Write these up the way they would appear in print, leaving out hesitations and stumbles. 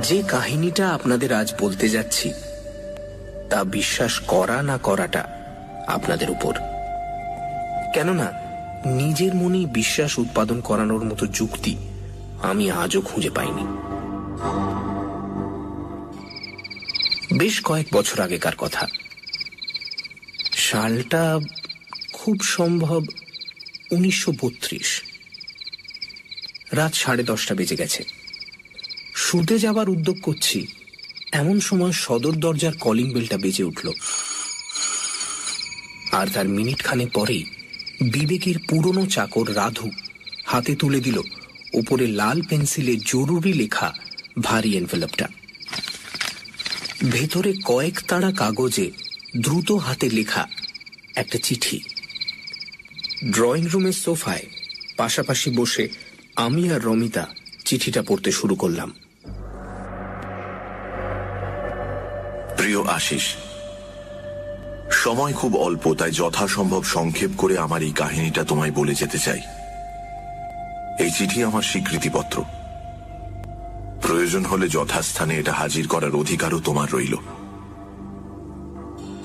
যে কাহিনীটা আপনাদের আজ বলতে যাচ্ছি তা বিশ্বাস করা না করাটা আপনাদের উপর। কেননা নিজের মনেই বিশ্বাস উৎপাদন করানোর মতো যুক্তি আমি আজও খুঁজে পাইনি। বেশ কয়েক বছর আগেকার কথা। সালটা খুব সম্ভব 1932। রাত 10:30 বেজে গেছে। শুতে যাবার উদ্যোগ করছি, এমন সময় সদর দরজার কলিং বেলটা বেজে উঠল। আর তার মিনিট খানেক পরেই বিবেকের পুরনো চাকর রাধু হাতে তুলে দিল উপরে লাল পেন্সিলে জরুরি লেখা ভারী এনভেলপটা। ভেতরে কয়েক তাড়া কাগজে দ্রুত হাতে লেখা একটা চিঠি। ড্রয়িং রুমের সোফায় পাশাপাশি বসে আমি আর রমিতা চিঠিটা পড়তে শুরু করলাম। প্রিয় আশিস, সময় খুব অল্প, তাই যথাসম্ভব সংক্ষেপ করে আমার এই কাহিনীটা তোমায় বলে যেতে চাই। এই চিঠি আমার স্বীকৃতিপত্র। প্রয়োজন হলে যথাস্থানে এটা হাজির করার অধিকারও তোমার রইল।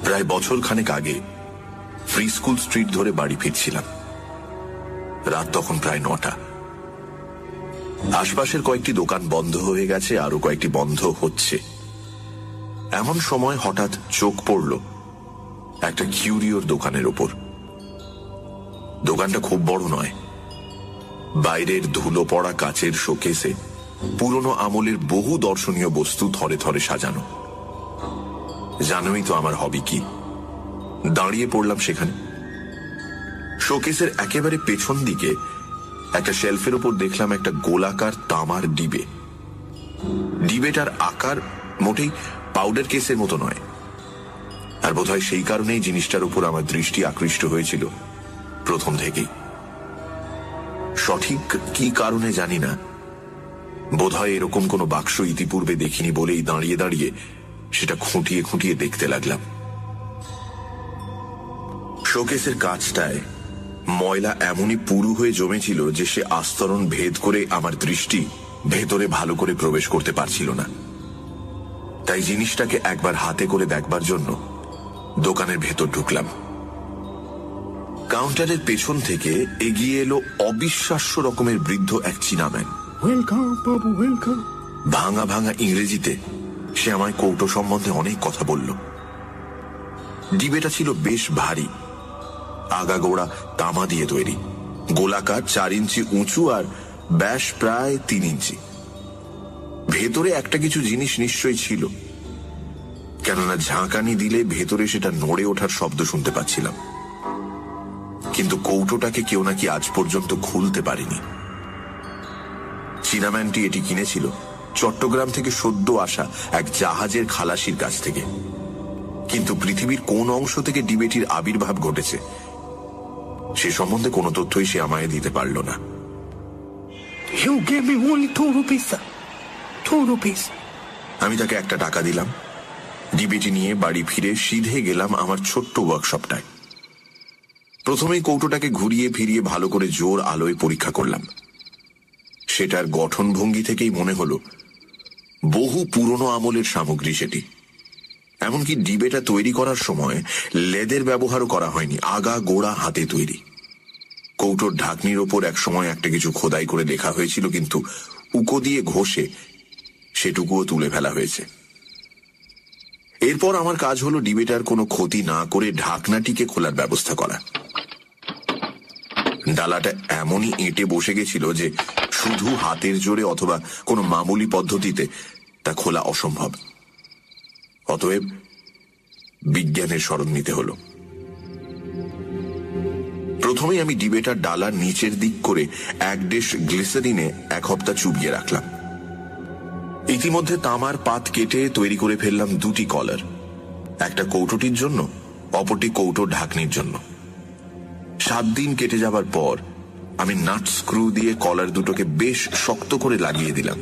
প্রায় বছর খানেক আগে ফ্রি স্কুল স্ট্রিট ধরে বাড়ি ফিরছিলাম। রাত তখন প্রায় 9টা। আশপাশের কয়েকটি দোকান বন্ধ হয়ে গেছে, আরো কয়েকটি বন্ধ হচ্ছে। এমন সময় হঠাৎ চোখ পড়ল একটা কিউরিওর দোকানের ওপর। দোকানটা খুব বড় নয়। বাইরের ধুলো পড়া কাচের শোকেসে পুরনো আমলের বহু দর্শনীয় বস্তু থরে থরে সাজানো। জানোই তো আমার হবি কি। দাঁড়িয়ে পড়লাম সেখানে। শোকেসের একেবারে পেছন দিকে একটা শেলফের ওপর দেখলাম একটা গোলাকার তামার ডিবে। ডিবেটার আকার মোটেই পাউডার কেসের মতো নয়। আর বোধহয় সেই কারণেই জিনিসটার উপর আমার দৃষ্টি আকৃষ্ট হয়েছিল প্রথম থেকেই। সঠিক কি কারণে জানি না, বোধহয় এরকম কোনো বাক্স ইতিপূর্বে দেখিনি বলেই দাঁড়িয়ে দাঁড়িয়ে সেটা খুঁটিয়ে খুঁটিয়ে দেখতে লাগলাম। শোকেসের কাঁচটায় ময়লা এমনই পুরু হয়ে জমেছিল যে সে আস্তরণ ভেদ করে আমার দৃষ্টি ভেতরে ভালো করে প্রবেশ করতে পারছিল না। তাই জিনিসটাকে একবার হাতে করে দেখবার জন্য দোকানের ভেতর ঢুকলাম। কাউন্টারের পেছন থেকে এগিয়ে এলো অবিশ্বাস্য রকমের বৃদ্ধ এক চীনাম্যান। ওয়েলকাম বাবু, ওয়েলকাম। ভাঙা ভাঙা ইংরেজিতে সে আমায় কৌটো সম্বন্ধে অনেক কথা বলল। ডিবেটা ছিল বেশ ভারী, আগাগোড়া তামা দিয়ে তৈরি, গোলাকার, 4 ইঞ্চি উঁচু আর ব্যাস প্রায় 3 ইঞ্চি। ভেতরে একটা কিছু জিনিস নিশ্চয়ই ছিল, কেননা ঝাঁকানি দিলে ভেতরে সেটা নড়ে ওঠার শব্দ শুনতে পাচ্ছিলাম। কিন্তু কৌটোটাকে কেউ নাকি আজ পর্যন্ত খুলতে পারেনি। চীনাম্যানটি এটি কিনেছিল চট্টগ্রাম থেকে সদ্য আসা এক জাহাজের খালাসির কাছ থেকে। কিন্তু পৃথিবীর কোন অংশ থেকে ডিবেটির আবির্ভাব ঘটেছে সে সম্বন্ধে কোনো তথ্যই সে আমায় দিতে পারল না। You gave me only 2 rupees, sir. 2 rupees. আমি তাকে 1 টাকা দিলাম। ডিবেটি নিয়ে বাড়ি ফিরে সিধে গেলাম আমার ছোট্ট ওয়ার্কশপটায়। প্রথমেই কৌটোটাকে ঘুরিয়ে ফিরিয়ে ভালো করে জোর আলোয় পরীক্ষা করলাম। সেটার গঠনভঙ্গি থেকেই মনে হলো বহু পুরনো আমলের সামগ্রী সেটি। এমনকি ডিবেটা তৈরি করার সময় লেদের ব্যবহারও করা হয়নি, আগা গোড়া হাতে তৈরি। কৌটোর ঢাকনির ওপর এক সময় একটা কিছু খোদাই করে লেখা হয়েছিল, কিন্তু উকো দিয়ে ঘষে সেটুকুও তুলে ফেলা হয়েছে। এরপর আমার কাজ হলো ডিবেটার কোনো ক্ষতি না করে ঢাকনাটিকে খোলার ব্যবস্থা করা। ডালাটা এমনই এঁটে বসে গেছিল যে শুধু হাতের জোরে অথবা কোনো মামুলি পদ্ধতিতে তা খোলা অসম্ভব। অতএব বিজ্ঞানের শরণ নিতে হলো। প্রথমেই আমি ডিবেটার ডালার নিচের দিক করে 1 ডিশ গ্লিসারিনে 1 হপ্তাহ চুবিয়ে রাখলাম। ইতিমধ্যে তামার পাত কেটে তৈরি করে ফেললাম 2টি কলার, একটা কৌটোটির জন্য, অপরটি কৌটোর ঢাকনির জন্য। 7 দিন কেটে যাবার পর আমি নাট স্ক্রু দিয়ে কলার দুটোকে বেশ শক্ত করে লাগিয়ে দিলাম।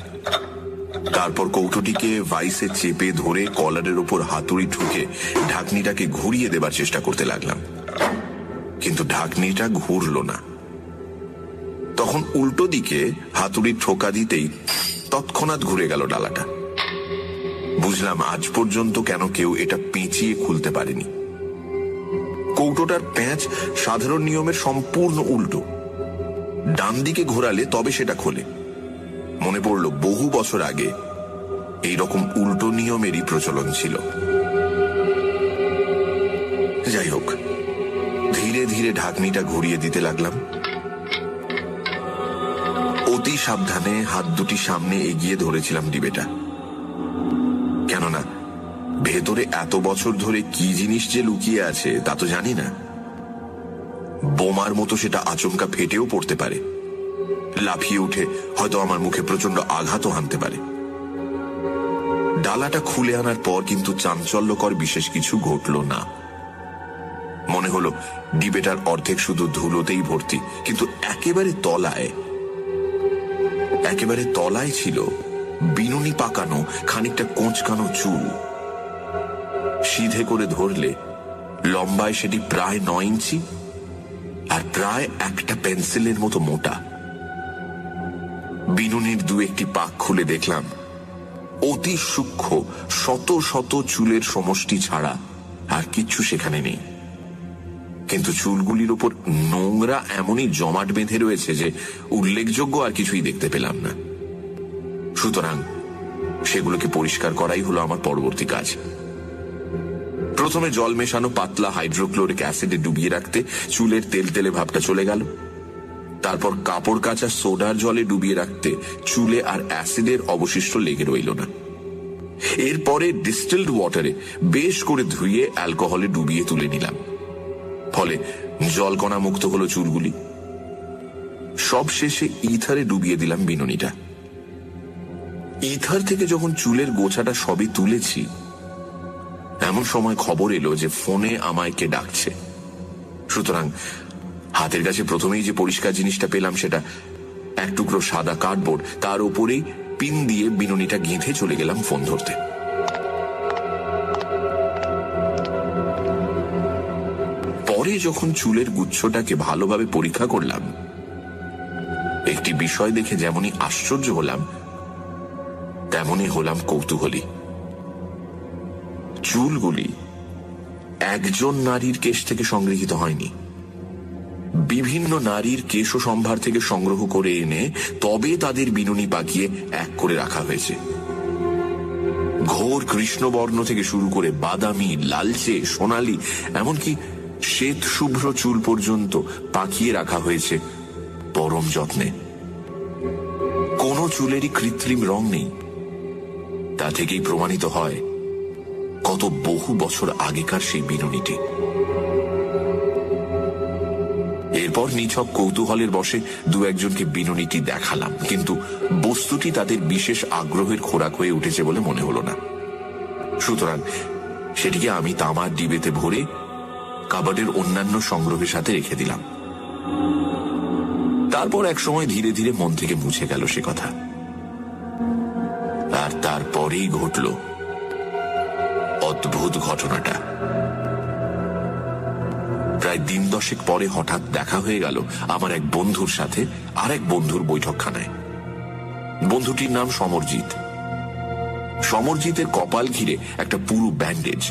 তারপর কৌটোটিকে ভাইসে চেপে ধরে কলারের ওপর হাতুড়ি ঠুকে ঢাকনিটাকে ঘুরিয়ে দেবার চেষ্টা করতে লাগলাম, কিন্তু ঢাকনিটা ঘুরল না। তখন উল্টো দিকে হাতুড়ি ঠোকা দিতেই তৎক্ষণাৎ ঘুরে গেল ডালাটা। বুঝলাম আজ পর্যন্ত কেন কেউ এটা পেঁচিয়ে খুলতে পারেনি। কৌটোটার প্যাঁচ সাধারণ নিয়মের সম্পূর্ণ উল্টো। ডান দিকে ঘোরালে তবে সেটা খোলে। মনে পড়ল বহু বছর আগে এইরকম উল্টো নিয়মেরই প্রচলন ছিল। যাই হোক, ধীরে ধীরে ঢাকনিটা ঘুরিয়ে দিতে লাগলাম। অতি সাবধানে হাত দুটি সামনে এগিয়ে ধরেছিলাম ডিবেটা, কেননা ভেতরে এত বছর ধরে কি জিনিস যে লুকিয়ে আছে তা তো জানি না। বোমার মতো সেটা আচমকা ফেটেও পড়তে পারে, লাফিয়ে উঠে হয়তো আমার মুখে প্রচন্ড আঘাতও হানতে পারে। ডালাটা খুলে আনার পর কিন্তু চাঞ্চল্যকর বিশেষ কিছু ঘটল না। মনে হলো ডিবেটার অর্ধেক শুধু ধুলোতেই ভর্তি, কিন্তু একেবারে তলায় ছিল বিনুনি পাকানো খানিকটা কোঁচকানো চুল। সিধে করে ধরলে লম্বায় সেটি প্রায় 9 ইঞ্চি আর প্রায় একটা পেন্সিলের মতো মোটা। বিনুনির 2-1টি পাক খুলে দেখলাম অতি সূক্ষ্ম শত শত চুলের সমষ্টি ছাড়া আর কিচ্ছু সেখানে নেই। কিন্তু চুলগুলির উপর নোংরা এমনই জমাট বেঁধে রয়েছে যে উল্লেখযোগ্য আর কিছুই দেখতে পেলাম না। সুতরাং সেগুলোকে পরিষ্কার করাই হলো আমার পরবর্তী কাজ। প্রথমে জল মেশানো পাতলা হাইড্রোক্লোরিক অ্যাসিডে ডুবিয়ে রাখতে চুলের তেলতেলে ভাবটা চলে গেল। তারপর কাপড় কাচা সোডার জলে ডুবিয়ে রাখতে চুলে আর অ্যাসিডের অবশিষ্ট লেগে রইল না। এরপরে ডিস্টিলড ওয়াটারে বেশ করে ধুয়ে অ্যালকোহলে ডুবিয়ে তুলে নিলাম, ফলে জলকণা মুক্ত হলো চুলগুলি। সব শেষে ইথারে ডুবিয়ে দিলাম বিনুনিটা। ইথার থেকে যখন চুলের গোছাটা সবই তুলেছি, এমন সময় খবর এলো যে ফোনে আমায় কে ডাকছে। সুতরাং হাতের কাছে প্রথমেই যে পরিষ্কার জিনিসটা পেলাম সেটা এক টুকরো সাদা কার্ডবোর্ড, তার উপরেই পিন দিয়ে বিনুনিটা গেঁথে চলে গেলাম ফোন ধরতে। পরে যখন চুলের গুচ্ছটাকে ভালোভাবে পরীক্ষা করলাম, একটি বিষয় দেখে যেমনই আশ্চর্য হলাম তেমনই হলাম কৌতূহলী। চুলগুলি একজন নারীর কেশ থেকে সংগৃহীত হয়নি, বিভিন্ন নারীর কেশ সম্ভার থেকে সংগ্রহ করে এনে তবে তাদের বিনুনি পাকিয়ে এক করে রাখা হয়েছে। ঘোর কৃষ্ণবর্ণ থেকে শুরু করে বাদামি, লালচে, সোনালী, এমনকি শ্বেত শুভ্র চুল পর্যন্ত পাকিয়ে রাখা হয়েছে পরম যত্নে। কোনো চুলেরই কৃত্রিম রং নেই। তা থেকেই প্রমাণিত হয় কত বহু বছর আগেকার সেই বিনুনিটি। এরপর নিছক কৌতূহলের বশে 2-1জনকে বিনুনিটি দেখালাম, কিন্তু বস্তুটি তাদের বিশেষ আগ্রহের খোরাক হয়ে উঠেছে বলে মনে হলো না। সুতরাং সেটিকে আমি তামার ডিবেতে ভরে কাবার্ডের অন্যান্য সংগ্রহের সাথে রেখে দিলাম। তারপর এক সময় ধীরে ধীরে মন থেকে মুছে গেল সে কথা। আর তারপরেই ঘটল অদ্ভুত ঘটনাটা। প্রায় 10 দশেক পরে হঠাৎ দেখা হয়ে গেল আমার এক বন্ধুর সাথে আর এক বন্ধুর বৈঠকখানায়। বন্ধুটির নাম সমরজিৎ। সমরজিতের কপাল ঘিরে একটা পুরো ব্যান্ডেজ।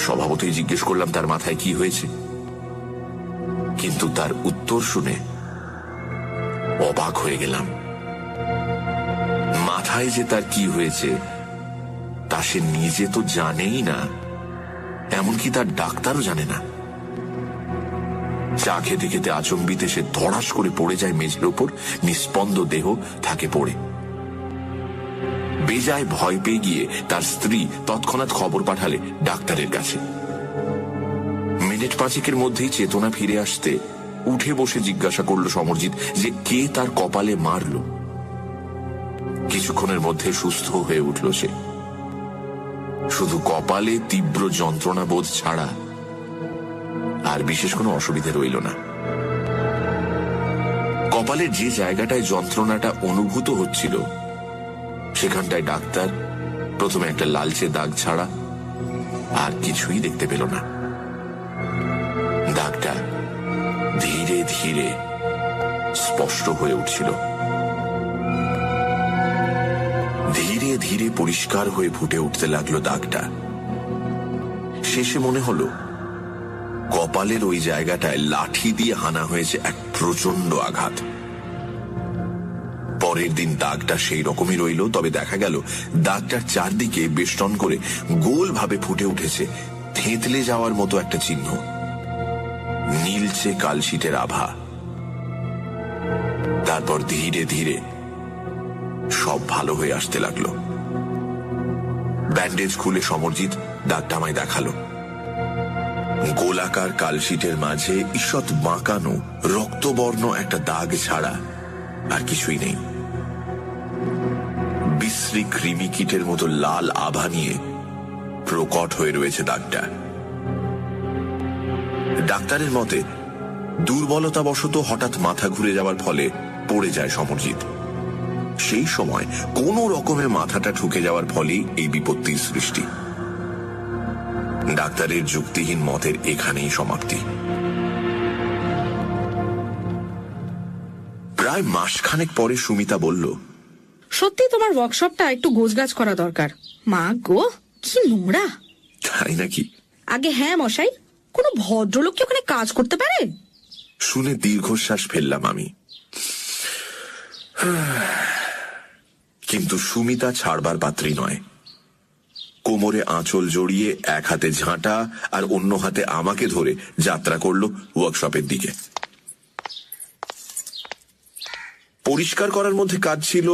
স্বভাবতই জিজ্ঞেস করলাম তার মাথায় কি হয়েছে, কিন্তু তার উত্তর শুনে অবাক হয়ে গেলাম। মাথায় যে তার কি হয়েছে তা সে নিজে তো জানেই না, এমনকি তার ডাক্তারও জানে না। চা খেতে খেতে আচম্বিতে সে ধড়াস করে পড়ে যায় মেঝের ওপর, নিস্পন্দ দেহ থাকে পড়ে। বেজায় ভয় পেয়ে গিয়ে তার স্ত্রী তৎক্ষণাৎ খবর পাঠালে ডাক্তারের কাছে। মিনিট 5-এর মধ্যেই চেতনা ফিরে আসতে উঠে বসে জিজ্ঞাসা করল সমরজিৎ যে কে তার কপালে মারল। কিছুক্ষণের মধ্যে সুস্থ হয়ে উঠল সে। শুধু কপালে তীব্র যন্ত্রণা বোধ ছাড়া আর বিশেষ কোনো অসুবিধে রইল না। কপালের যে জায়গাটায় যন্ত্রণাটা অনুভূত হচ্ছিল সেখানটায় ডাক্তার প্রথমে একটা লালচে দাগ ছাড়া আর কিছুই দেখতে পেল না। দাগটা ধীরে ধীরে স্পষ্ট হয়ে উঠছিল। ধীরে ধীরে পরিষ্কার হয়ে ফুটে উঠতে লাগলো দাগটা। শেষে মনে হলো কপালের ওই জায়গাটায় লাঠি দিয়ে হানা হয়েছে এক প্রচন্ড আঘাত। পরের দিন দাগটা সেই রকমই রইল, তবে দেখা গেল দাগটার চারদিকে বেষ্টন করে গোল ভাবে ফুটে উঠেছে থেঁতলে যাওয়ার মতো একটা চিহ্ন, নীলচে কালশিটের আভা। তারপর ধীরে ধীরে সব ভালো হয়ে আসতে লাগলো। ব্যান্ডেজ খুলে সমরজিৎ দাগটা আমায় দেখালো। গোলাকার কালশিটের মাঝে ঈষৎ বাঁকানো রক্তবর্ণ একটা দাগ ছাড়া আর কিছুই নেই। বিশ্রী কৃমি কীটের মতো লাল আভা নিয়ে প্রকট হয়ে রয়েছে দাগটা। ডাক্তারের মতে দুর্বলতাবশত হঠাৎ মাথা ঘুরে যাওয়ার ফলে পড়ে যায় সমরজিৎ। সেই সময় কোনো রকমে মাথাটা ঠুকে যাওয়ার ফলেই এই বিপত্তির সৃষ্টি। ডাক্তারের যুক্তিহীন মতের এখানেই সমাপ্তি। প্রায় মাসখানেক পরে সুমিতা বলল, সত্যি তোমার ওয়ার্কশপটা একটু গোছগাছ করা দরকার। মা গো, কি নোংরা। তাই নাকি? আগে হ্যাঁ মশাই, কোনো ভদ্রলোক কি ওখানে কাজ করতে পারে? শুনে দীর্ঘশ্বাস ফেললাম আমি। কিন্তু সুমিতা ছাড়বার পাত্রী নয়। কোমরে আঁচল জড়িয়ে এক হাতে ঝাঁটা আর অন্য হাতে আমাকে ধরে যাত্রা করলো ওয়ার্কশপের দিকে। পরিষ্কার করার মধ্যে কাজ ছিল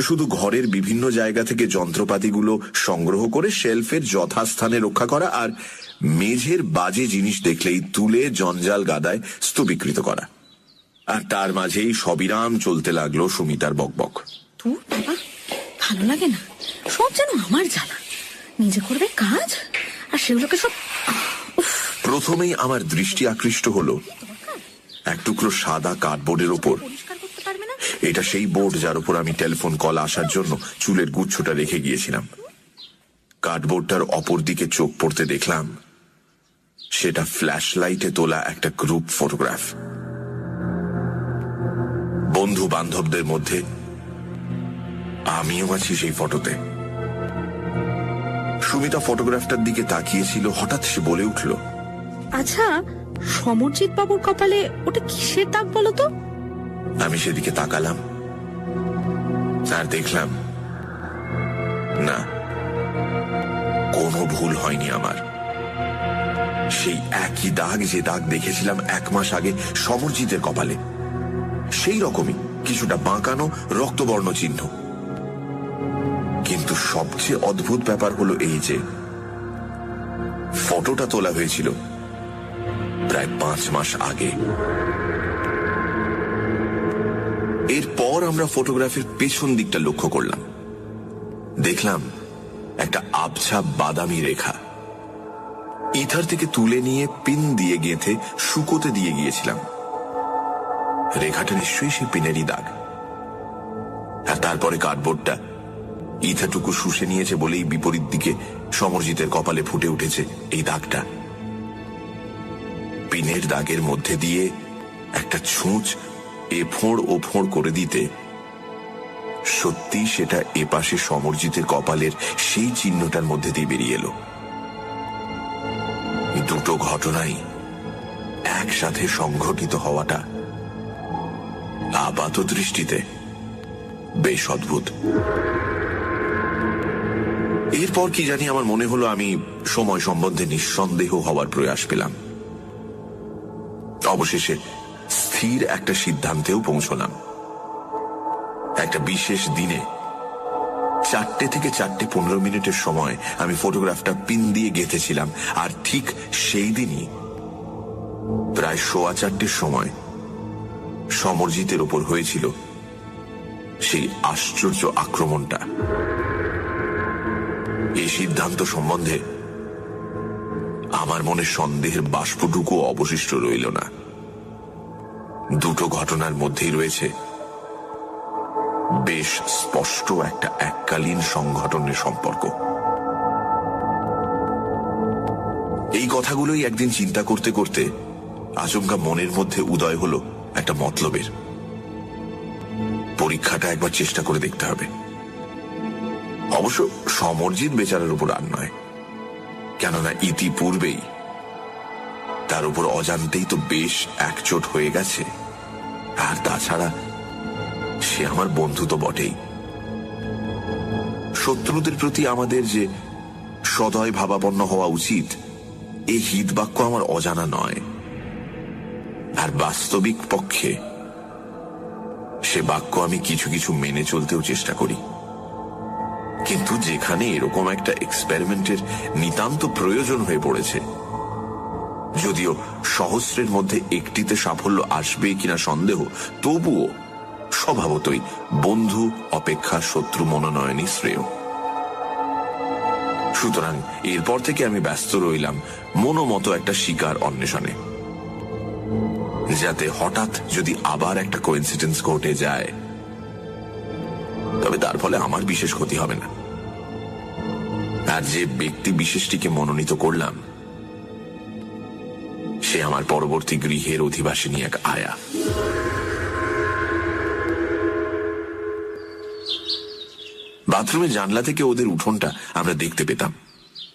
শুধু ঘরের বিভিন্ন জায়গা থেকে যন্ত্রপাতিগুলো সংগ্রহ করে শেলফের যথাস্থানে রক্ষা করা, আর মেঝের বাজে জিনিস দেখলেই তুলে জঞ্জাল গাদায় স্তূপীকৃত করা। আর তার মাঝেই সবিরাম চলতে লাগলো সুমিতার বকবক। তোর বাবা, ভালো লাগে না, সব যেন আমার জ্বালা। নিজে করবে কাজ আর সেগুলোকে সব। প্রথমেই আমার দৃষ্টি আকৃষ্ট হলো এক টুকরো সাদা কার্ডবোর্ডের ওপর। এটা সেই বোর্ড যার উপর আমি টেলিফোন কল আসার জন্য চুলের গুচ্ছটা রেখে গিয়েছিলাম। কার্ডবোর্ডটার অপর দিকে চোখ পড়তে দেখলাম সেটা ফ্ল্যাশ লাইটে তোলা একটা গ্রুপ ফটোগ্রাফ। বন্ধু বান্ধবদের মধ্যে আমিও আছি সেই ফটোতে। সুমিতা ফটোগ্রাফটার দিকে তাকিয়েছিল, হঠাৎ সে বলে উঠল, আচ্ছা, সমরজিৎ বাবুর কপালে ওটা কিসের দাগ বলো তো? আমি সেদিকে তাকালাম আর দেখলাম না, কোনো ভুল হয়নি আমার। সেই একই দাগ যে দাগ দেখেছিলাম 1 মাস আগে সমরজিতের কপালে, সেই রকমই কিছুটা বাঁকানো রক্তবর্ণ চিহ্ন। কিন্তু সবচেয়ে অদ্ভুত ব্যাপার হলো এই যে ফটোটা তোলা হয়েছিল প্রায় 5 মাস আগে। এরপর আমরা ফটোগ্রাফের পেছন দিকটা লক্ষ্য করলাম। দেখলাম একটা আবছা বাদামি রেখা। ইথার থেকে তুলে নিয়ে পিন দিয়ে গেঁথে শুকোতে দিয়ে গিয়েছিলাম। রেখাটা নিশ্চয়ই সেই পিনেরই দাগ। আর তারপরে কার্ডবোর্ডটা ইথাটুকু শুষে নিয়েছে বলেই বিপরীত দিকে সমরজিতের কপালে ফুটে উঠেছে এই দাগটা। পিনের দাগের মধ্যে দিয়ে একটা ছুঁচ এ ফোঁড় ও ফোঁড় করে দিতে সত্যি সেটা এপাশে সমরজিতের কপালের সেই চিহ্নটার মধ্যে দিয়ে বেরিয়ে এলো। দুটো ঘটনাই একসাথে সংঘটিত হওয়াটা আপাত দৃষ্টিতে বেশ অদ্ভুত। এরপর কি জানি আমার মনে হলো আমি সময় সম্বন্ধে নিঃসন্দেহ হওয়ার প্রয়াস পেলাম। অবশেষে স্থির একটা সিদ্ধান্তেও পৌঁছলাম। একটা বিশেষ দিনে 4টে থেকে 4:15 সময় আমি ফটোগ্রাফটা পিন দিয়ে গেঁথেছিলাম, আর ঠিক সেই দিনই প্রায় 4:15 সময় সমরজিতের ওপর হয়েছিল সেই আশ্চর্য আক্রমণটা। এই সিদ্ধান্ত সম্বন্ধে আমার মনে সন্দেহের বাষ্পটুকু অবশিষ্ট রইল না। দুটো ঘটনার মধ্যেই রয়েছে বেশ স্পষ্ট একটা এককালীন সংঘটনের সম্পর্ক। এই কথাগুলোই একদিন চিন্তা করতে করতে আচমকা মনের মধ্যে উদয় হলো একটা মতলবের। পরীক্ষাটা একবার চেষ্টা করে দেখতে হবে। অবশ্য সমরজিৎ বেচারার উপর আর নয়, কেননা ইতিপূর্বেই তার উপর অজান্তেই তো বেশ একচোট হয়ে গেছে। আর তাছাড়া সে আমার বন্ধু তো বটেই। শত্রুদের প্রতি আমাদের যে সদয় ভাবাপন্ন হওয়া উচিত, এই হিতবাক্য আমার অজানা নয়। আর বাস্তবিক পক্ষে সে বাক্য আমি কিছু কিছু মেনে চলতেও চেষ্টা করি। কিন্তু যেখানে এরকম একটা এক্সপেরিমেন্টের নিতান্ত প্রয়োজন হয়ে পড়েছে, যদিও সহস্রের মধ্যে একটিতে সাফল্য আসবে কিনা সন্দেহ, তবুও স্বভাবতই বন্ধু অপেক্ষা শত্রু মনোনয়নই শ্রেয়। সুতরাং এরপর থেকে আমি ব্যস্ত রইলাম মনোমতো একটা শিকার অন্বেষণে, যাতে হঠাৎ যদি আবার একটা কোইন্সিডেন্স ঘটে যায়, তবে তার ফলে আমার বিশেষ ক্ষতি হবে না। আর যে ব্যক্তি বিশেষটিকে মনোনীত করলাম, সে আমার পরবর্তী গৃহের অধিবাসিনী এক আয়া। বাথরুমের জানলা থেকে ওদের উঠোনটা আমরা দেখতে পেতাম।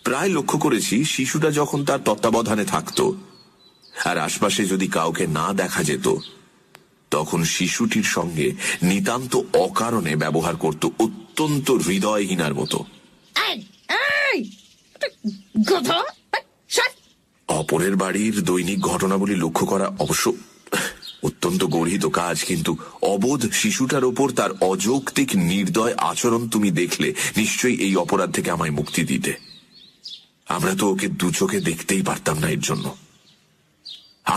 প্রায় লক্ষ্য করেছি, শিশুটা যখন তার তত্ত্বাবধানে থাকতো আর আশপাশে যদি কাউকে না দেখা যেত, তখন শিশুটির সঙ্গে নিতান্ত অকারণে ব্যবহার করত অত্যন্ত হৃদয়হীনার মতো। অপরের বাড়ির দৈনিক ঘটনাবলী লক্ষ্য করা অবশ্য অত্যন্ত গর্হিত কাজ, কিন্তু অবোধ শিশুটার ওপর তার অযৌক্তিক নির্দয় আচরণ তুমি দেখলে নিশ্চয়ই এই অপরাধ থেকে আমায় মুক্তি দিতে। আমরা তো ওকে দু চোখে দেখতেই পারতাম না এর জন্য।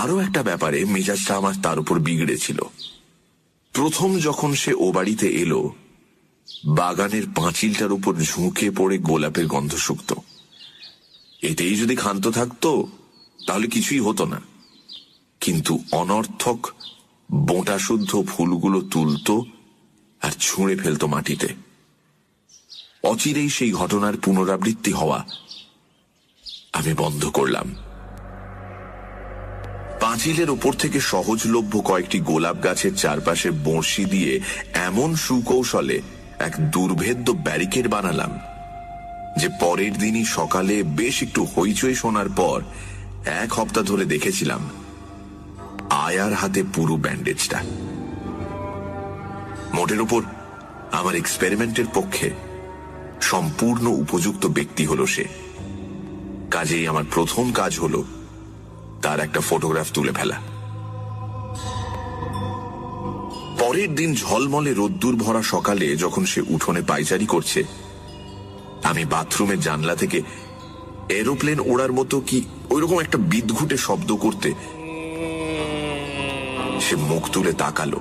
আরো একটা ব্যাপারে মেজাজটা আমার তার উপর বিগড়েছিল। প্রথম যখন সে ও বাড়িতে এলো, বাগানের পাঁচিলটার উপর ঝুঁকে পড়ে গোলাপের গন্ধ শুকত। এতেই যদি ক্ষান্ত থাকতো তাহলে কিছুই হতো না, কিন্তু অনর্থক বোঁটা শুদ্ধ ফুলগুলো তুলতো আর ছুঁড়ে ফেলতো মাটিতে। অচিরেই সেই ঘটনার পুনরাবৃত্তি হওয়া আমি বন্ধ করলাম। পাঁচিলের ওপর থেকে সহজলভ্য কয়েকটি গোলাপ গাছের চারপাশে বড়শি দিয়ে এমন সুকৌশলে এক দুর্ভেদ্য ব্যারিকেড বানালাম যে পরের দিনই সকালে বেশ একটু হইচই শোনার পর 1 সপ্তাহ ধরে দেখেছিলাম আয়ার হাতে পুরো ব্যান্ডেজটা। মোটের উপর আমার এক্সপেরিমেন্টের পক্ষে সম্পূর্ণ উপযুক্ত ব্যক্তি হলো সে। কাজেই আমার প্রথম কাজ হলো তার একটা ফটোগ্রাফ তুলে ফেলা। পরের দিন ঝলমলে রোদ্দুর ভরা সকালে যখন সে উঠোনে পায়চারি করছে, আমি বাথরুমের জানলা থেকে এরোপ্লেন ওড়ার মতো কি ওইরকম একটা বিদঘুটে শব্দ করতে সে মুখ তুলে তাকালো,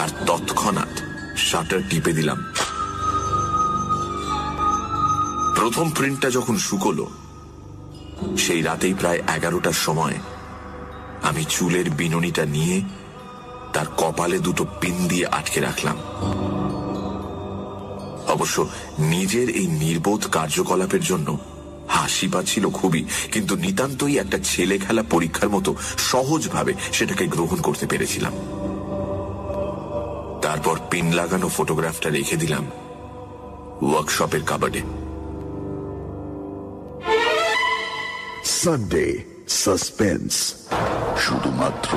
আর তৎক্ষণাৎ শাটার টিপে দিলাম। প্রথম প্রিন্টটা যখন শুকলো, সেই রাতেই প্রায় 11টার সময় আমি চুলের বিনুনিটা নিয়ে তার কপালে 2টো পিন দিয়ে আটকে রাখলাম। অবশ্য নিজের এই নির্বোধ কার্যকলাপের জন্য হাসি পাচ্ছিল খুবই, কিন্তু নিতান্তই একটা ছেলে খেলা পরীক্ষার মতো সহজভাবে সেটাকে গ্রহণ করতে পেরেছিলাম। তারপর পিন লাগানো ফটোগ্রাফটা রেখে দিলাম ওয়ার্কশপের কাবার্ডে। সানডে সাসপেন্স, শুধুমাত্র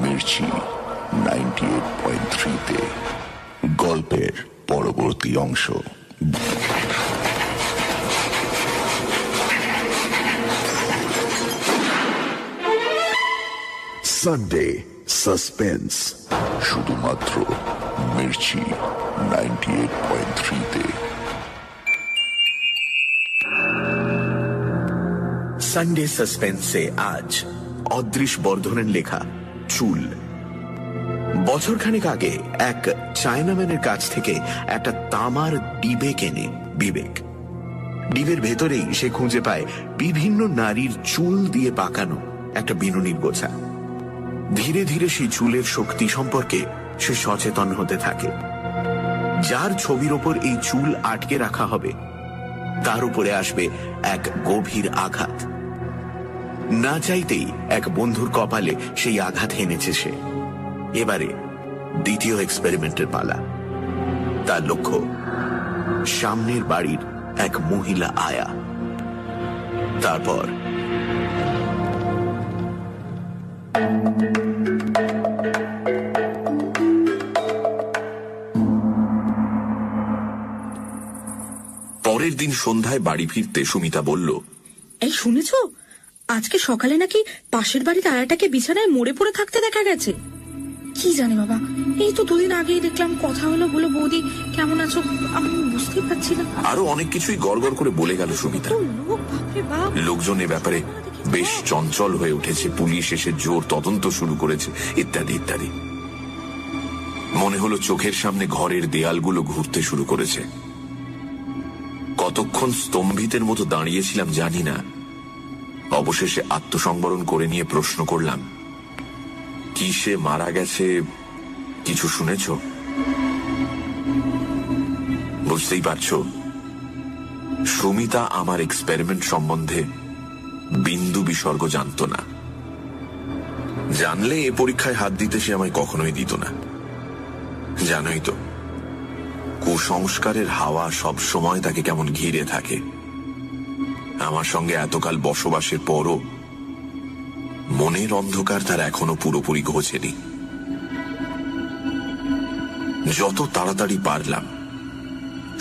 মির্চি 98.3-তে। গল্পের পরবর্তী অংশ। সানডে সাসপেন্স, শুধুমাত্র মির্চি 98.3-তে। সানডে সাসপেন্সে আজ অদৃশ বর্ধনের লেখা চুল। বছরখানেক আগে এক চায়নাম্যানের কাছ থেকে একটা তামার ডিবে কেনে বিবেক। ডিবের ভেতরেই সে খুঁজে পায় বিভিন্ন নারীর চুল দিয়ে পাকানো একটা বিনুনির গোছা। ধীরে ধীরে সেই চুলের শক্তি সম্পর্কে সে সচেতন হতে থাকে। যার ছবির ওপর এই চুল আটকে রাখা হবে, তার উপরে আসবে এক গভীর আঘাত। না চাইতেই এক বন্ধুর কপালে সেই আঘাত হেনেছে সে। এবারে দ্বিতীয় এক্সপেরিমেন্টের পালা। তার লক্ষ্য সামনের বাড়ির এক মহিলা আয়া। তারপর পরের দিন সন্ধ্যায় বাড়ি ফিরতে সুমিতা বলল, এই শুনেছো, আজকে সকালে নাকি পাশের বাড়িতে আয়াটাকে বিছানায় মরে পড়ে থাকতে দেখা গেছে। কি জানি বাবা, এই তো দুদিন আগেই দেখলাম, কথা হলো, বলো বৌদি কেমন আছো, আমি বুঝতেই পারছি না। আরো অনেক কিছুই গড়গড় করে বলে গেল সুমিতা। তো লোক, বাপরে বাপ। লোকজন এ ব্যাপারে বেশ চঞ্চল হয়ে উঠেছে, পুলিশ এসে জোর তদন্ত শুরু করেছে, ইত্যাদি ইত্যাদি। মনে হলো চোখের সামনে ঘরের দেয়ালগুলো ঘুরতে শুরু করেছে। কতক্ষণ স্তম্ভিতের মতো দাঁড়িয়েছিলাম জানি না। অবশেষে আত্মসংবরণ করে নিয়ে প্রশ্ন করলাম, কি সে মারা গেছে, কিছু শুনেছ? বুঝতেই পারছো, সুমিতা আমার এক্সপেরিমেন্ট সম্বন্ধে বিন্দু বিসর্গ জানত না। জানলে এ পরীক্ষায় হাত দিতে সে আমায় কখনোই দিত না। জানোই তো, কুসংস্কারের হাওয়া সব সময় তাকে কেমন ঘিরে থাকে। আমার সঙ্গে এতকাল বসবাসের পরও মনের অন্ধকার তার এখনো পুরোপুরি ঘোচেনি। যত তাড়াতাড়ি পারলাম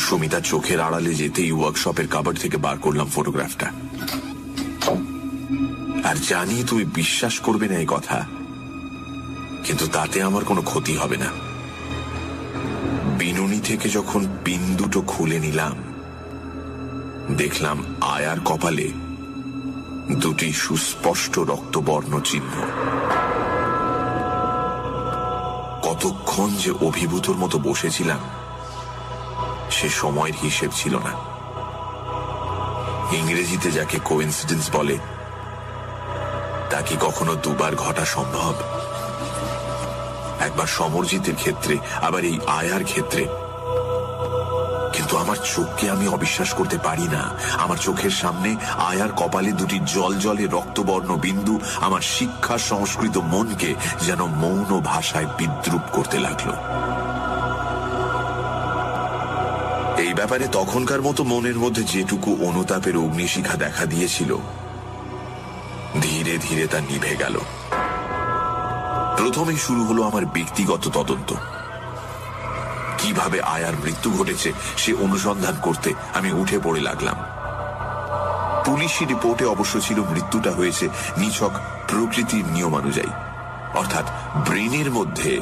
সুমিতা চোখের আড়ালে যেতেই ওয়ার্কশপের কাভার থেকে বার করলাম ফটোগ্রাফটা। আর জানি তুমি বিশ্বাস করবে না এই কথা, কিন্তু তাতে আমার কোনো ক্ষতি হবে না। বিনুনি থেকে যখন পিন দুটো খুলে নিলাম, দেখলাম আয়ার কপালে দুটি সুস্পষ্ট রক্তবর্ণ চিহ্ন। কতক্ষণ যে অভিভূতর মতো বসেছিলাম সে সময়ের হিসেব ছিল না। ইংরেজিতে যাকে কোইন্সিডেন্স বলে, তা কি কখনো দুবার ঘটা সম্ভব? একবার সমরজিতের ক্ষেত্রে, আবার এই আয়ার ক্ষেত্রে। কিন্তু আমার চোখকে আমি অবিশ্বাস করতে পারি না। আমার চোখের সামনে আয়ার কপালে দুটি জলজলে রক্তবর্ণ বিন্দু আমার শিক্ষা সংস্কৃত মনকে যেন মৌন ভাষায় বিদ্রুপ করতে লাগলো। এই ব্যাপারে তখনকার মতো মনের মধ্যে যেটুকু অনুতাপের অগ্নিশিখা দেখা দিয়েছিল, ধীরে ধীরে তা নিভে গেল। প্রথমেই শুরু হলো আমার ব্যক্তিগত তদন্ত। কিভাবে আয়ার মৃত্যু ঘটেছে সে অনুসন্ধান করতে আমি উঠে পড়ে লাগলাম। পুলিশি রিপোর্টে অবশ্য ছিল মৃত্যুটা হয়েছে নিছক প্রকৃতির নিয়মানুযায়ী, অর্থাৎ ব্রেনের মধ্যে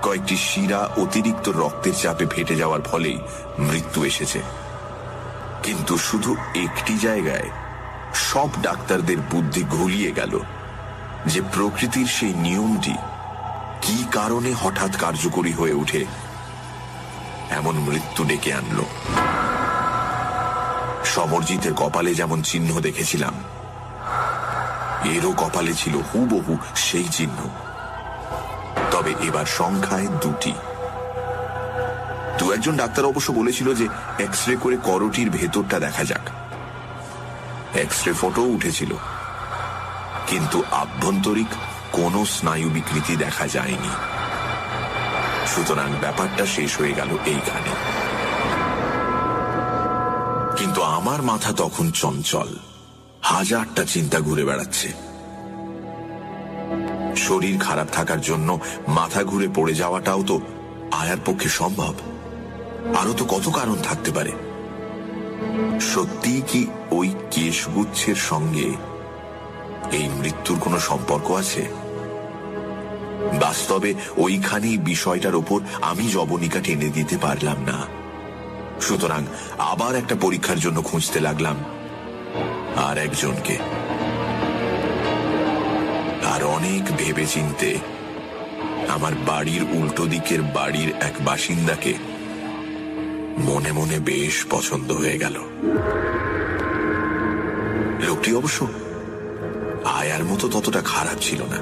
কয়েকটি শিরা অতিরিক্ত রক্তের চাপে ফেটে যাওয়ার ফলেই মৃত্যু এসেছে। কিন্তু শুধু একটি জায়গায় সব ডাক্তারদের বুদ্ধি ঘুলিয়ে গেল যে প্রকৃতির সেই নিয়মটি কি কারণে হঠাৎ কার্যকরী হয়ে ওঠে এমন মৃত্যু ডেকে আনলো। সমরজিতের কপালে যেমন চিহ্ন দেখেছিলাম, এরও কপালে ছিল হুবহু সেই চিহ্ন, তবে এবার সংখ্যায় দুটি। দু একজন ডাক্তার অবশ্য বলেছিল যে এক্স রে করে করটির ভেতরটা দেখা যাক। এক্স রে ফটো উঠেছিল, কিন্তু আভ্যন্তরিক কোনো স্নায়ু বিকৃতি দেখা যায়নি। সুতরাং ব্যাপারটা শেষ হয়ে গেল এইখানে। কিন্তু আমার মাথা তখন চঞ্চল, হাজারটা চিন্তা ঘুরে বেড়াচ্ছে। শরীর খারাপ থাকার জন্য মাথা ঘুরে পড়ে যাওয়াটাও তো আয়ার পক্ষে সম্ভব। আরো তো কত কারণ থাকতে পারে। সত্যি কি ওই কেশগুচ্ছের সঙ্গে এই মৃত্যুর কোনো সম্পর্ক আছে? বাস্তবে ওইখানেই বিষয়টার ওপর আমি জবনিকা টেনে দিতে পারলাম না। সুতরাং আবার একটা পরীক্ষার জন্য খুঁজতে লাগলাম আর একজনকে। আর অনেক ভেবে চিনতে আমার বাড়ির উল্টো দিকের বাড়ির এক বাসিন্দাকে মনে মনে বেশ পছন্দ হয়ে গেল। লোকটি অবশ্য আয়ার মতো ততটা খারাপ ছিল না,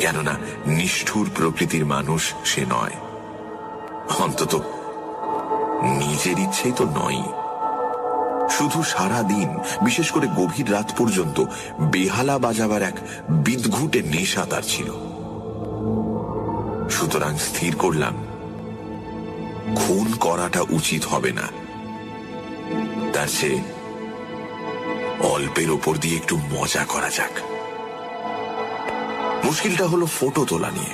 কেননা নিষ্ঠুর প্রকৃতির মানুষ সে নয়, অন্তত নিজের ইচ্ছেই তো নয়। শুধু সারা দিন, বিশেষ করে গভীর রাত পর্যন্ত বেহালা বাজাবার এক বিদঘুটে নেশা তার ছিল। সুতরাং স্থির করলাম খুন করাটা উচিত হবে না, তার চেয়ে অল্পের ওপর দিয়ে একটু মজা করা যাক। মুশকিলটা হলো ফটো তোলা নিয়ে,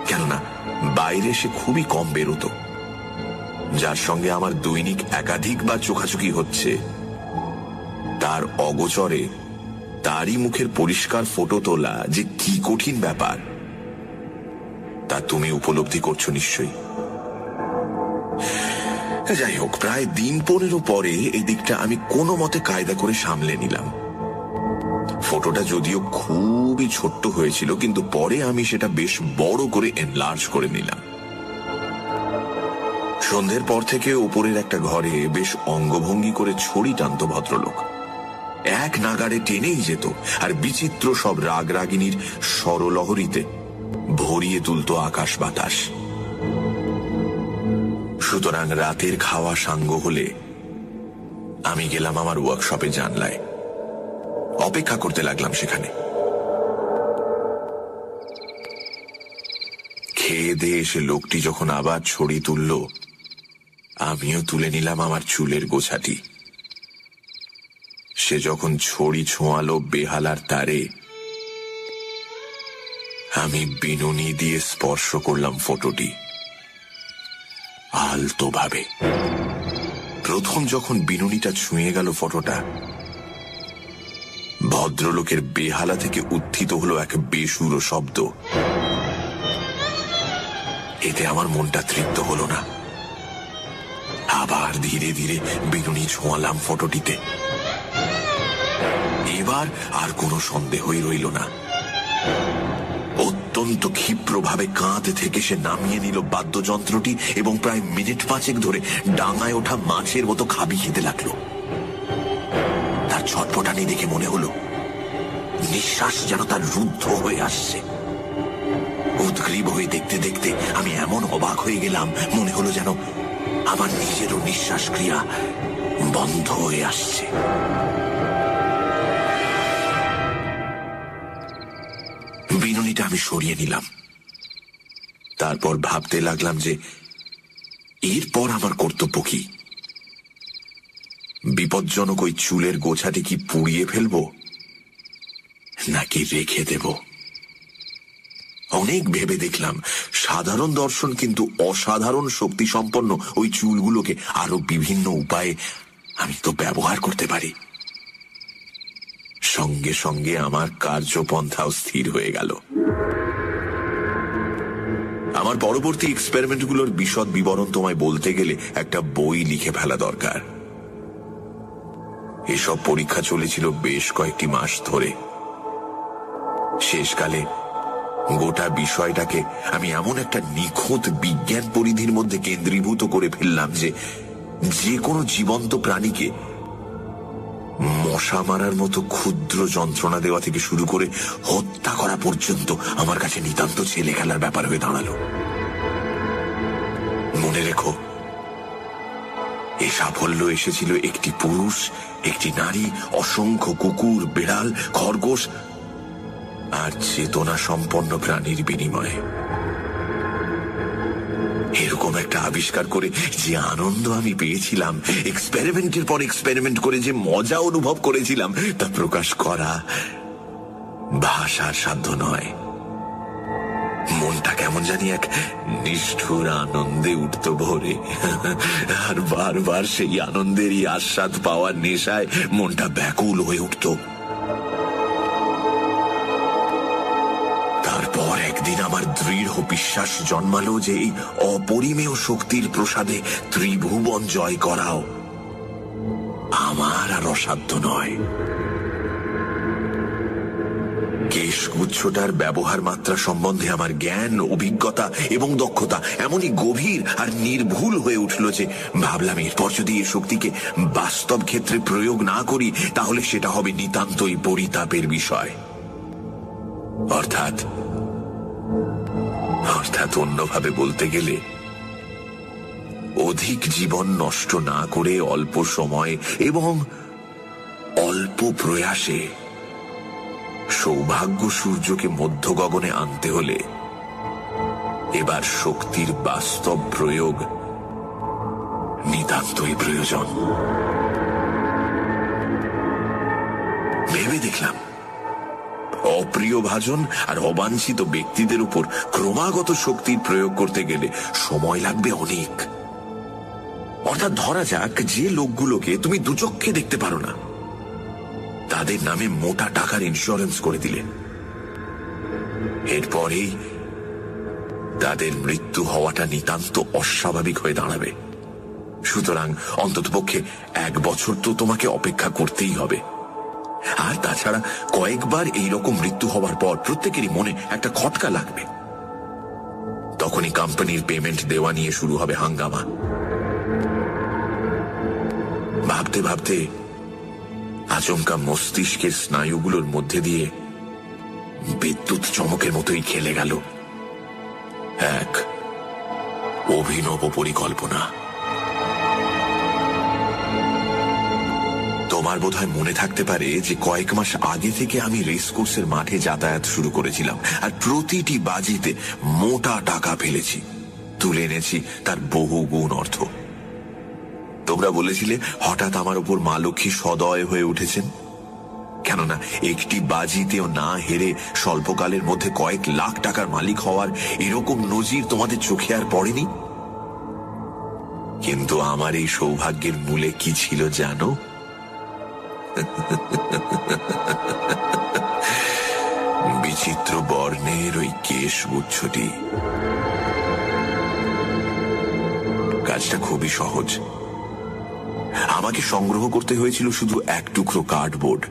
কেননা বাইরে সে খুবই কম বেরোতো। যার সঙ্গে আমার দৈনিক একাধিকবার চোখাচোখি হচ্ছে, তার অগোচরে তারই মুখের পরিষ্কার ফটো তোলা যে কি কঠিন ব্যাপার তা তুমি উপলব্ধি করছো নিশ্চয়ই। যাই হোক, প্রায় দিন 15 পরে এই দিকটা আমি কোনো মতে কায়দা করে সামলে নিলাম। ফটোটা যদিও খুবই ছোট্ট হয়েছিল, কিন্তু পরে আমি সেটা বেশ বড় করে এনলার্জ করে নিলাম। সন্ধ্যের পর থেকে উপরের একটা ঘরে বেশ অঙ্গভঙ্গি করে ছড়ি টানত ভদ্রলোক। এক নাগাড়ে টেনেই যেত, আর বিচিত্র সব রাগরাগিনীর স্বরলহরীতে ভরিয়ে তুলত আকাশ বাতাস। সুতরাং রাতের খাওয়া সাঙ্গ হলে আমি গেলাম আমার ওয়ার্কশপে জানলায়, অপেক্ষা করতে লাগলাম সেখানে। খেয়ে দিয়ে এসে লোকটি যখন আবার ছড়ি তুলল, আমিও তুলে নিলাম আমার চুলের গোছাটি। সে যখন ছড়ি ছোঁয়ালো বেহালার তারে, আমি বিনুনি দিয়ে স্পর্শ করলাম ফটোটি আলতো ভাবে। প্রথম যখন বিনুনিটা ছুঁয়ে গেল ফটোটা, ভদ্রলোকের বেহালা থেকে উত্থিত হলো এক বেসুরো শব্দ। এতে আমার মনটা তৃপ্ত হলো না। আবার ধীরে ধীরে বিনুনি ছোঁয়ালাম ফটোটিতে। এবার আর কোনো সন্দেহই রইল না। অত্যন্ত ক্ষিপ্রভাবে কাঁধ থেকে সে নামিয়ে নিল বাদ্যযন্ত্রটি এবং প্রায় মিনিট 5 ধরে ডাঙায় ওঠা মাছের মতো খাবি খেতে লাগলো। তার ছটফটানি দেখে মনে হলো নিঃশ্বাস যেন তার রুদ্ধ হয়ে আসছে। উদ্গ্রীব হয়ে দেখতে দেখতে আমি এমন অবাক হয়ে গেলাম, মনে হলো যেন আমার নিজেরও নিঃশ্বাস ক্রিয়া বন্ধ হয়ে আসছে। বিনুনিটা আমি সরিয়ে নিলাম। তারপর ভাবতে লাগলাম যে এরপর আমার কর্তব্য কি। বিপজ্জনক ওই চুলের গোছাটি কি পুড়িয়ে ফেলবো নাকি রেখে দেব? অনেক ভেবে দেখলাম সাধারণ দর্শন কিন্তু অসাধারণ শক্তি সম্পন্ন ওই চুলগুলোকে আরো বিভিন্ন উপায়ে আমি তো ব্যবহার করতে পারি। সঙ্গে সঙ্গে আমার কার্যপন্থাও স্থির হয়ে গেল। আমার পরবর্তী এক্সপেরিমেন্টগুলোর বিশদ বিবরণ তোমায় বলতে গেলে একটা বই লিখে ফেলা দরকার। এসব পরীক্ষা চলেছিল বেশ কয়েকটি মাস ধরে। শেষকালে গোটা বিষয়টাকে আমি এমন একটা নিখুঁত বিজ্ঞান পরিধির মধ্যে কেন্দ্রীভূত করে ফেললাম যে কোনো জীবন্ত প্রাণীকে মশা মারার মতো ক্ষুদ্র যন্ত্রণা দেওয়া থেকে শুরু করে হত্যা করা পর্যন্ত আমার কাছে নিতান্ত ছেলে খেলার ব্যাপার হয়ে দাঁড়ালো। মনে রেখো, এই সাফল্য এসেছিল একটি পুরুষ, একটি নারী, অসংখ্য কুকুর, বিড়াল, খরগোশ আর চেতনা সম্পন্ন প্রাণীর বিনিময়ে। এরকম একটা আবিষ্কার করে যে আনন্দ আমি পেয়েছিলাম, এক্সপেরিমেন্টের পর এক্সপেরিমেন্ট করে যে মজা অনুভব করেছিলাম, তা প্রকাশ করা ভাষার সাধ্য নয়। মনটা কেমন জানি এক নিষ্ঠুর আনন্দে উঠত ভোরে, আর বারবার সেই আনন্দেরই আস্বাদ পাওয়ার নেশায় মনটা ব্যাকুল হয়ে উঠত। তারপর একদিন আমার দৃঢ় বিশ্বাস জন্মালো যে এই অপরিমেয় শক্তির প্রসাদে ত্রিভুবন জয় করাও আমার আর অসাধ্য নয়। কেশগুচ্ছটার ব্যবহার মাত্রা সম্বন্ধে আমার জ্ঞান, অভিজ্ঞতা এবং দক্ষতা এমনই গভীর আর নির্ভুল হয়ে উঠল যে ভাবলাম এরপর যদি এই শক্তিকে বাস্তব ক্ষেত্রে প্রয়োগ না করি তাহলে সেটা হবে নিতান্তই পরিতাপের বিষয়। অর্থাৎ অন্যভাবে বলতে গেলে অধিক জীবন নষ্ট না করে অল্প সময় এবং অল্প প্রয়াসে সৌভাগ্য সূর্যকে মধ্য গগনে আনতে হলে এবার শক্তির বাস্তব প্রয়োগ নিতান্তই প্রয়োজন। ভেবে দেখলাম অপ্রিয় ভাজন আর অবাঞ্ছিত ব্যক্তিদের উপর ক্রমাগত শক্তির প্রয়োগ করতে গেলে সময় লাগবে অনেক। অর্থাৎ ধরা যাক যে লোকগুলোকে তুমি দুচক্ষে দেখতে পারো না, তাদের নামে মোটা টাকার ইন্স্যুরেন্স করে দিলে, এরপরেই তাদের মৃত্যু হওয়াটা নিতান্ত অস্বাভাবিক হয়ে দাঁড়াবে। সুতরাং অন্ততপক্ষে 1 বছর তো তোমাকে অপেক্ষা করতেই হবে। আর তাছাড়া কয়েকবার এইরকম মৃত্যু হওয়ার পর প্রত্যেকেরই মনে একটা খটকা লাগবে। তখনই কোম্পানির পেমেন্ট দেওয়া নিয়ে শুরু হবে হাঙ্গামা। ভাবতে ভাবতে আচমকা মস্তিষ্কের স্নায়ুগুলোর মধ্যে দিয়ে বিদ্যুৎ চমকের মতোই খেলে গেল এক অভিনব পরিকল্পনা। তোমার বোধহয় মনে থাকতে পারে যে কয়েক মাস আগে থেকে আমি রেস কোর্সের মাঠে যাতায়াত শুরু করেছিলাম, আর প্রতিটি বাজিতে মোটা টাকা ফেলেছি, তুলে এনেছি তার বহু গুণ অর্থ। তোমরা বলেছিলে হঠাৎ আমার উপর মা লক্ষ্মী সদয় হয়ে উঠেছেন, কেননা একটি বাজিতেও না হেরে স্বল্পকালের মধ্যে কয়েক লাখ টাকার মালিক হওয়ার এরকম নজির তোমাদের চোখে আর পড়েনি। কিন্তু আমার এই সৌভাগ্যের মূলে কি ছিল জানো? বিচিত্র বর্ণের ওই কেশগুচ্ছটি। কাজটা খুবই সহজ। আমাকে সংগ্রহ করতে হয়েছিল শুধু 1 টুকরো কার্ডবোর্ড,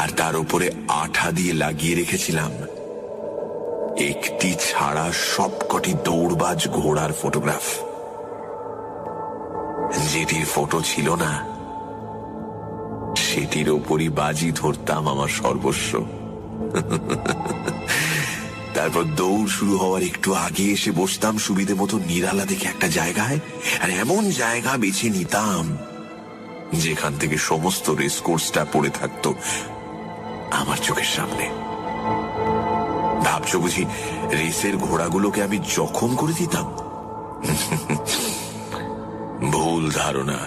আর তার উপরে আঠা দিয়ে লাগিয়ে রেখেছিলাম একটি ছাড়া সবকটি দৌড়বাজ ঘোড়ার ফটোগ্রাফ। যেটির ফটো ছিল না, সেটির ওপরই বাজি ধরতাম আমার সর্বস্ব। তারপর দৌড় শুরু হওয়ার একটু আগে এসে বসতাম সুবিধে মতো নিরালা দেখে একটা জায়গায়, আর এমন জায়গা বেছে নিতাম যেখান থেকে সমস্ত রেস কোর্সটা পড়ে থাকতো আমার চোখের সামনে। ভাবছো বুঝি রেসের ঘোড়াগুলোকে আমি জখম করে দিতাম? ভুল ধারণা।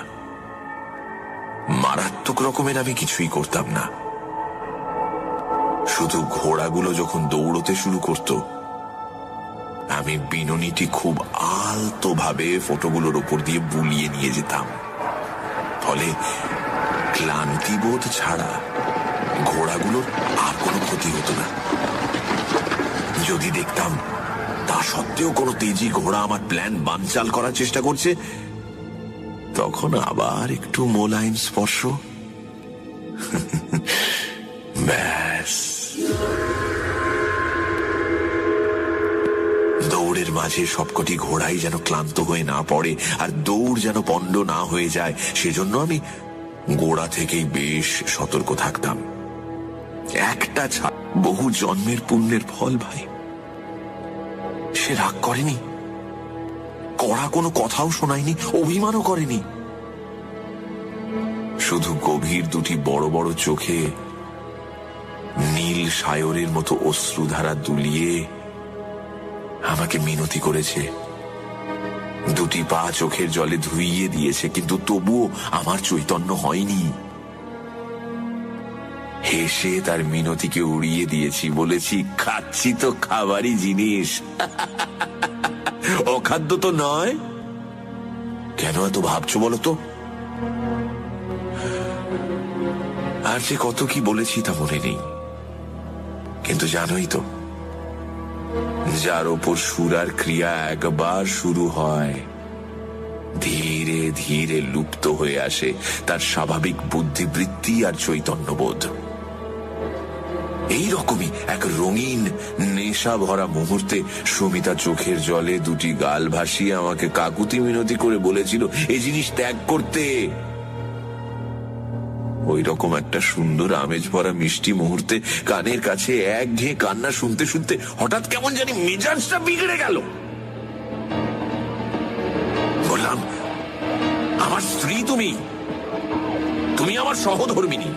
মারাত্মক রকমের আমি কিছুই করতাম না। শুধু ঘোড়াগুলো যখন দৌড়তে শুরু করত, আমি বিনুনিটি খুব আলতোভাবে ফটোগুলোর উপর দিয়ে বুলিয়ে নিয়ে যেতাম। ফলে ক্লান্তিবোধ ছাড়া ঘোড়াগুলোর আর কোনো ক্ষতি হতো না। যদি দেখতাম তা সত্ত্বেও কোনো তেজি ঘোড়া আমার প্ল্যান বানচাল করার চেষ্টা করছে, তখন আবার একটু মোলায়েম স্পর্শ, ব্যাস। দৌড়ের মাঝে সবকটি ঘোড়াই যেন ক্লান্ত হয়ে না পড়ে, আর দৌড় যেন পণ্ড না হয়ে যায়, সেজন্য আমি গোড়া থেকেই বেশ সতর্ক থাকতাম। একটা বহু জন্মের পুণ্যের ফল ভাই। সে রাগ করেনি, কড়া কোনো কথাও শোনায়নি, অভিমানও করেনি। শুধু গভীর দুটি বড় বড় চোখে নীল সায়রের মতো অশ্রুধারা দুলিয়ে আমাকে মিনতি করেছে। দুটি পা চোখের জলে ধুইয়ে দিয়েছে, কিন্তু তবুও আমার চৈতন্য হয়নি। হেসে তার মিনতিকে উড়িয়ে দিয়েছি, বলেছি খাচ্ছি তো খাবারই জিনিস, অখাদ্য তো নয়। কেন এত ভাবছো বলো তো? আর যে কত কি বলেছি তা মনে নেই, কিন্তু জানোই তো, যার ওপর সুরার ক্রিয়া একবার শুরু হয়, ধীরে ধীরে লুপ্ত হয়ে আসে তার স্বাভাবিক বুদ্ধিবৃত্তি আর চৈতন্যবোধ। এইরকমই এক রঙিন নেশা ভরা মুহূর্তে সুমিতা চোখের জলে দুটি গাল ভাসিয়ে আমাকে কাকুতি মিনতি করে বলেছিল এই জিনিস ত্যাগ করতে। ওই রকম একটা সুন্দর আমেজ ভরা মিষ্টি মুহূর্তে কানের কাছে একঘেয়ে কান্না শুনতে শুনতে হঠাৎ কেমন জানি মেজাজটা বিগড়ে গেল। বললাম, আমার স্ত্রী তুমি, তুমি আমার সহধর্মিনী।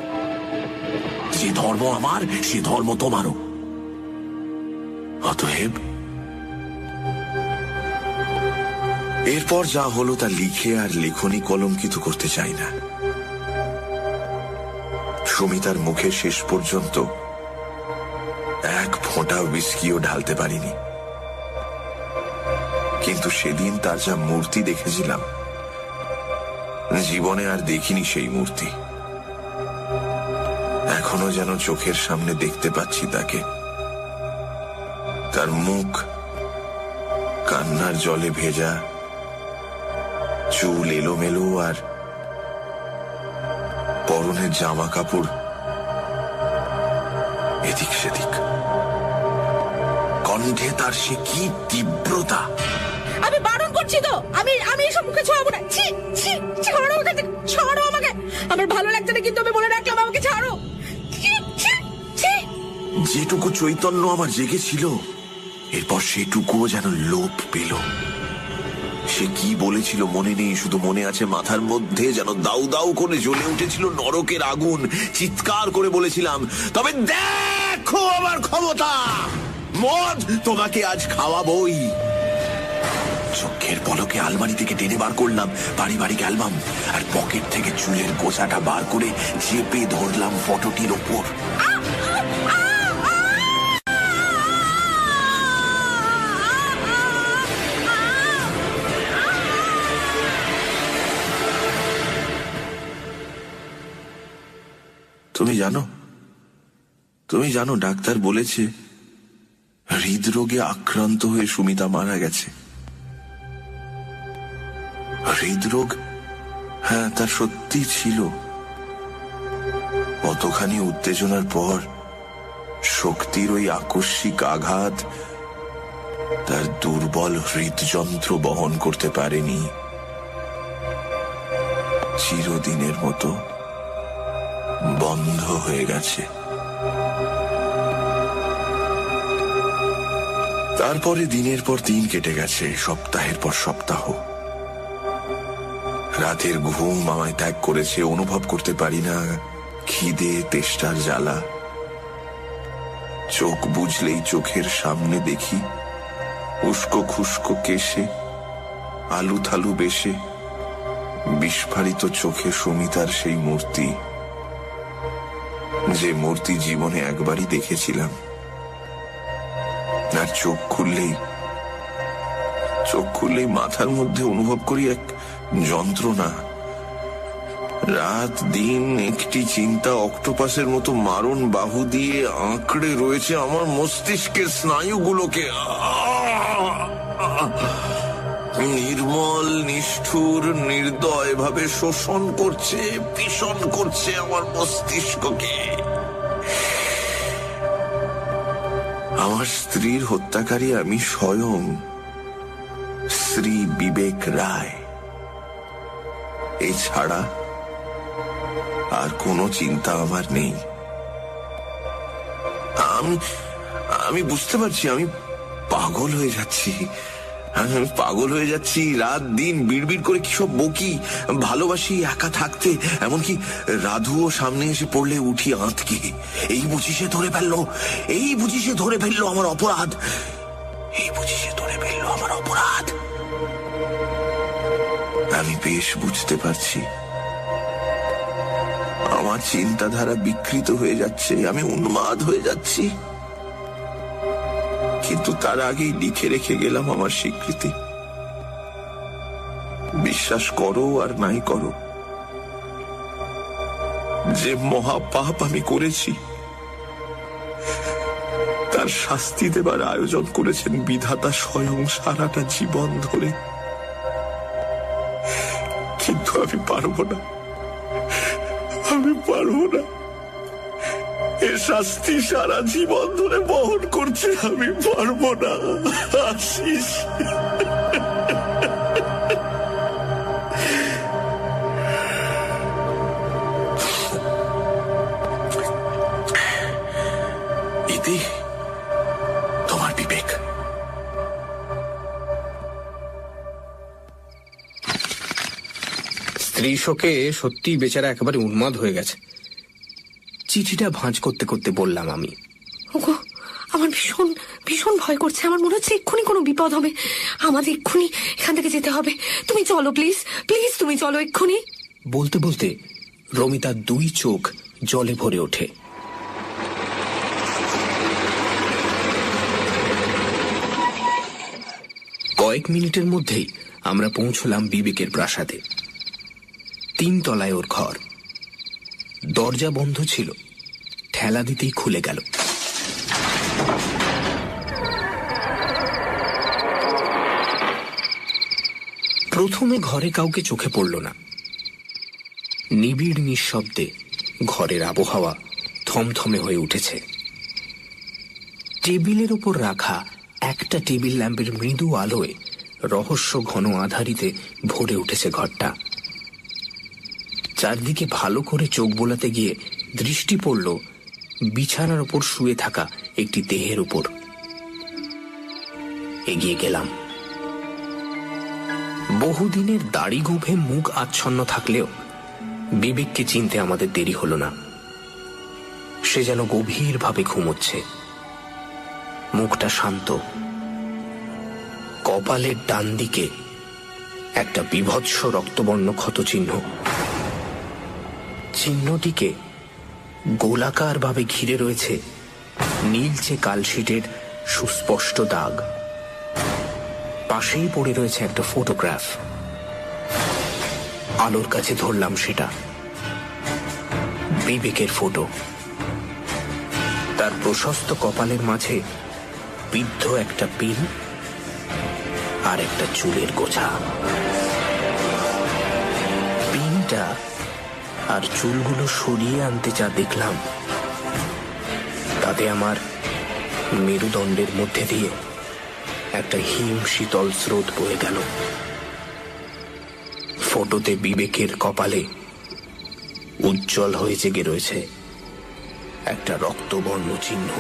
যে ধর্ম আমার, সে ধর্ম তোমারও। অতএব এরপর যা হলো তা লিখে আর লেখনী কলঙ্কিত করতে চাই না। সুমিতার মুখে শেষ পর্যন্ত এক ফোঁটা হুইস্কিও ঢালতে পারিনি, কিন্তু সেদিন তার যা মূর্তি দেখেছিলাম, জীবনে আর দেখিনি সেই মূর্তি। এখনো যেন চোখের সামনে দেখতে পাচ্ছি তাকে, তার মুখ কান্নার জলে ভেজা, চুল এলোমেলো, আর পরনের জামা কাপড় এদিক সেদিক। কণ্ঠে তার সে কি তীব্রতা! আমি বারণ করছি তো, আমি এসব মুখে ছোঁয়াবো না। ছি ছি, ছাড়ো ওখান থেকে, ছাড়ো আমাকে। আমার ভালো লাগছে না, কিন্তু আমি বলে রাখলাম, আমাকে ছাড়ো। ছি, ছি, ছি। যেটুকু চৈতন্য আমার জেগেছিল, এরপর সেটুকুও যেন লোপ পেল। সে কি বলেছিল মনে নেই, শুধু মনে আছে মাথার মধ্যে যেন দাউ দাউ করে জ্বলে উঠেছিল নরকের আগুন। চিৎকার করে বলেছিলাম, তবে দেখো আমার ক্ষমতা, মদ তোমাকে আজ খাওয়াবই। চোখের পলকে আলমারি থেকে টেনে বার করলাম পারিবারিক অ্যালবাম, আর পকেট থেকে চুলের গোছাটা বার করে চেপে ধরলাম ফটোটির ওপর। তুমি জানো ডাক্তার বলেছে হৃদরোগে আক্রান্ত হয়ে সুমিতা মারা গেছে। হৃদরোগ, হ্যাঁ, তা সত্যি ছিল। কতখানি উত্তেজনার পর শক্তির ওই আকস্মিক আঘাত তার দুর্বল হৃদযন্ত্র বহন করতে পারেনি। চিরদিনের মতো বন্ধ হয়ে গেছে। তারপরে দিনের পর দিন কেটে গেছে, সপ্তাহের পর সপ্তাহ। রাতের ঘুম আমায় ত্যাগ করেছে, অনুভব করতে পারি না খিদে, তেষ্টার জ্বালা। চোখ বুঝলেই চোখের সামনে দেখি উস্কো খুস্কো কেশে, আলু থালু বেশে বিস্ফারিত চোখে সুমিতার সেই মূর্তি, যে মূর্তি জীবনে একবারই দেখেছিলাম। আর চোখ খুললেই মাথার মধ্যে অনুভব করি এক যন্ত্রণা। রাত দিন একটি চিন্তা অক্টোপাসের মতো মারণ বাহু দিয়ে আঁকড়ে রয়েছে আমার মস্তিষ্কের স্নায়ুগুলোকে। নির্মল, নিষ্ঠুর, নির্দয় ভাবে শোষণ করছে, পিষণ করছে আমার মস্তিষ্ককে। আমার স্ত্রীর হত্যাকারী আমি স্বয়ং, শ্রী বিবেক রায়। এছাড়া আর কোনো চিন্তা আমার নেই। আমি বুঝতে পারছি আমি পাগল হয়ে যাচ্ছি। রাত দিন বিড়বিড় করে কি সব বকি। ভালোবাসি একা থাকতে, এমনকি রাধুও সামনে এসে পড়লে উঠি আঁতকে। এই বুঝি সে ধরে ফেললো আমার অপরাধ। আমি বেশ বুঝতে পারছি আমার চিন্তাধারা বিকৃত হয়ে যাচ্ছে, আমি উন্মাদ হয়ে যাচ্ছি। কিন্তু তার আগেই লিখে রেখে গেলাম আমার স্বীকৃতি। বিশ্বাস করো আর নাই করো, যে মহাপাপ আমি করেছি তার শাস্তি দেবার আয়োজন করেছেন বিধাতা স্বয়ং সারাটা জীবন ধরে। কিন্তু আমি পারবো না। এর শাস্তি সারা জীবন ধরে বহন করছে, আমি পারবো না। আশিস, ইতি তোমার বিবেক। স্ত্রী শোকে সত্যি বেচারা একেবারে উন্মাদ হয়ে গেছে। চিঠিটা ভাঁজ করতে করতে বললাম আমি, ওগো, আমার ভীষণ ভীষণ ভয় করছে। আমার মনে হচ্ছে এক্ষুনি কোনো বিপদ হবে। আমাদের এক্ষুনি এখান থেকে যেতে হবে। তুমি চলো প্লিজ, প্লিজ তুমি চলো এক্ষুনি। বলতে বলতে রমিতার দুই চোখ জলে ভরে ওঠে। কয়েক মিনিটের মধ্যেই আমরা পৌঁছলাম বিবেকের প্রাসাদে। 3 তলায় ওর ঘর। দরজা বন্ধ ছিল, ঠেলা দিতেই খুলে গেল। প্রথমে ঘরে কাউকে চোখে পড়ল না। নিবিড় নিঃশব্দে ঘরের আবহাওয়া থমথমে হয়ে উঠেছে। টেবিলের উপর রাখা একটা টেবিল ল্যাম্পের মৃদু আলোয় রহস্য ঘন আধারিতে ভরে উঠেছে ঘরটা। চারদিকে ভালো করে চোখ বোলাতে গিয়ে দৃষ্টি পড়ল বিছানার উপর শুয়ে থাকা একটি দেহের উপর। এগিয়ে গেলাম। বহুদিনের দাড়ি গোঁফে মুখ আচ্ছন্ন থাকলেও বিবেককে চিনতে আমাদের দেরি হল না। সে যেন গভীরভাবে ঘুমোচ্ছে, মুখটা শান্ত। কপালের ডান দিকে একটা বিভৎস রক্তবর্ণ ক্ষতচিহ্ন। চিহ্নটিকে গোলাকার ভাবে ঘিরে রয়েছে নীলচে কালশিটের সুস্পষ্ট দাগ। পাশেই পড়ে রয়েছে একটা ফটোগ্রাফ। আলোর কাছে ধরলাম সেটা। বিবেকের ফটো। তার প্রশস্ত কপালের মাঝে বিদ্ধ একটা পিন আর একটা চুলের গোছা। পিনটা আর চুলগুলো সরিয়ে আনতে যা দেখলাম, তাতে আমার মেরুদণ্ডের মধ্যে দিয়ে একটা হিম শীতল স্রোত বয়ে গেল। ফটোতে বিবেকের কপালে উজ্জ্বল হয়ে জেগে রয়েছে একটা রক্তবর্ণ চিহ্ন।